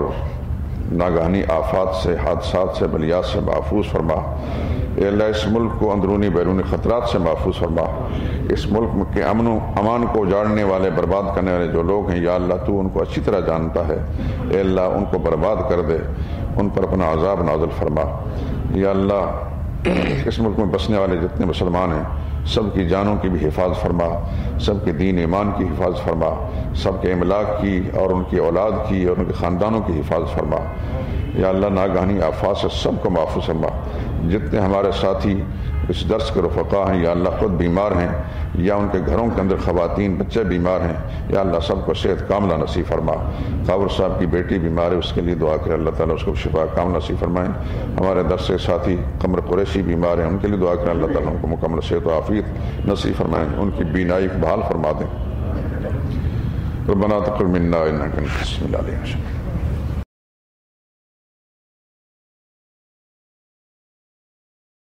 ناگہانی آفات سے، حادثات سے، بلیات سے محفوظ فرما۔ اے اللہ اس ملک کو اندرونی بیرونی خطرات سے محفوظ فرما۔ اس ملک کے امن و امان کو اجاڑنے والے، برباد کرنے والے جو لوگ ہیں یا اللہ تو ان کو اچھی طرح جانتا ہے، اے اللہ ان کو برباد کر دے، ان پر اپنا عذاب نازل فرما۔ یا اللہ اس ملک میں بسنے والے جتنے مسلمان ہیں سب کی جانوں کی بھی حفاظت فرما، سب کے دین ایمان کی حفاظت فرما، سب کے املاک کی اور ان کی اولاد کی اور ان کے خاندانوں کی حفاظت فرما۔ یا اللہ ناگہانی آفات سے سب کو محفوظ فرما۔ جتنے ہمارے ساتھی اس درس کے رفقا ہیں یا اللہ خود بیمار ہیں یا ان کے گھروں کے اندر خواتین بچے بیمار ہیں یا اللہ سب کو صحت کاملہ نصیب فرما۔ قاور صاحب کی بیٹی بیمار ہے، اس کے لیے دعا کرے اللہ تعالیٰ اس کو شفا کاملہ نصیب فرمائیں۔ ہمارے درس کے ساتھی قمر قریشی بیمار ہیں، ان کے لیے دعا کریں اللہ تعالیٰ ان کو مکمل صحت و عافیت نصیب فرمائیں، ان کی بینائی کو بحال فرما دیں۔ ربنا تقبل منا انک انت السمیع العلیم۔